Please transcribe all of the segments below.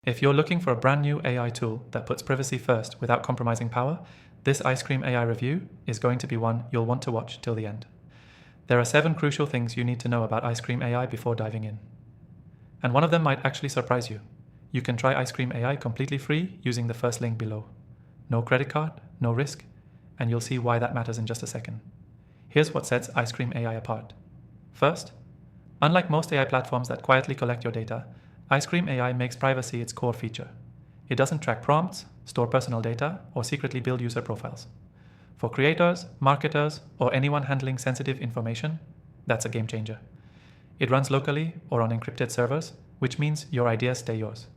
If you're looking for a brand new AI tool that puts privacy first without compromising power, this IcecreamAI review is going to be one you'll want to watch till the end. There are 7 crucial things you need to know about IcecreamAI before diving in. And one of them might actually surprise you. You can try IcecreamAI completely free using the first link below. No credit card, no risk, and you'll see why that matters in just a second. Here's what sets IcecreamAI apart. First, unlike most AI platforms that quietly collect your data, IcecreamAI makes privacy its core feature. It doesn't track prompts, store personal data, or secretly build user profiles. For creators, marketers, or anyone handling sensitive information, that's a game changer. It runs locally or on encrypted servers, which means your ideas stay yours.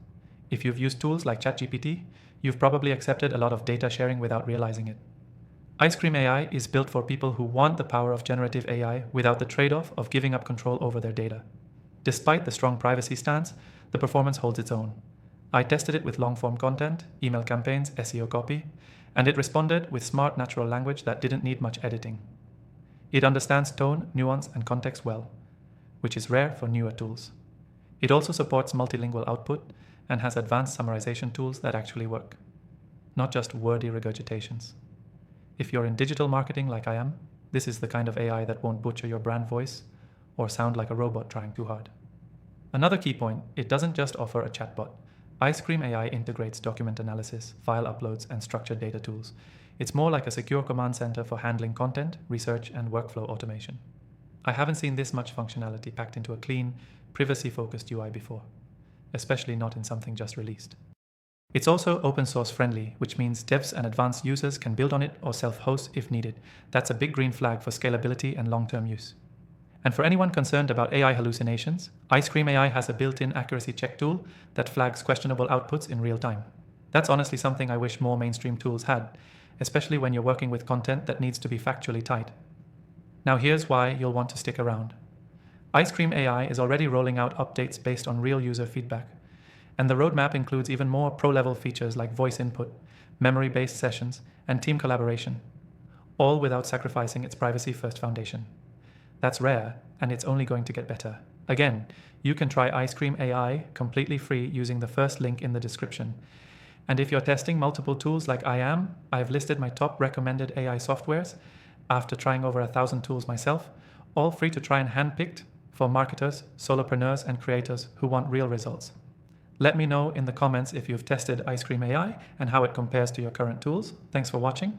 If you've used tools like ChatGPT, you've probably accepted a lot of data sharing without realizing it. IcecreamAI is built for people who want the power of generative AI without the trade-off of giving up control over their data. Despite the strong privacy stance, the performance holds its own. I tested it with long-form content, email campaigns, SEO copy, and it responded with smart natural language that didn't need much editing. It understands tone, nuance, and context well, which is rare for newer tools. It also supports multilingual output and has advanced summarization tools that actually work, not just wordy regurgitations. If you're in digital marketing like I am, this is the kind of AI that won't butcher your brand voice or sound like a robot trying too hard. Another key point, it doesn't just offer a chatbot. IcecreamAI integrates document analysis, file uploads, and structured data tools. It's more like a secure command center for handling content, research, and workflow automation. I haven't seen this much functionality packed into a clean, privacy-focused UI before, especially not in something just released. It's also open source friendly, which means devs and advanced users can build on it or self-host if needed. That's a big green flag for scalability and long-term use. And for anyone concerned about AI hallucinations, IcecreamAI has a built-in accuracy check tool that flags questionable outputs in real time. That's honestly something I wish more mainstream tools had, especially when you're working with content that needs to be factually tight. Now here's why you'll want to stick around. IcecreamAI is already rolling out updates based on real user feedback, and the roadmap includes even more pro-level features like voice input, memory-based sessions, and team collaboration, all without sacrificing its privacy-first foundation. That's rare, and it's only going to get better. Again, you can try IcecreamAI completely free using the first link in the description. And if you're testing multiple tools like I am, I've listed my top recommended AI softwares after trying over 1,000 tools myself, all free to try and handpicked for marketers, solopreneurs, and creators who want real results. Let me know in the comments if you've tested IcecreamAI and how it compares to your current tools. Thanks for watching.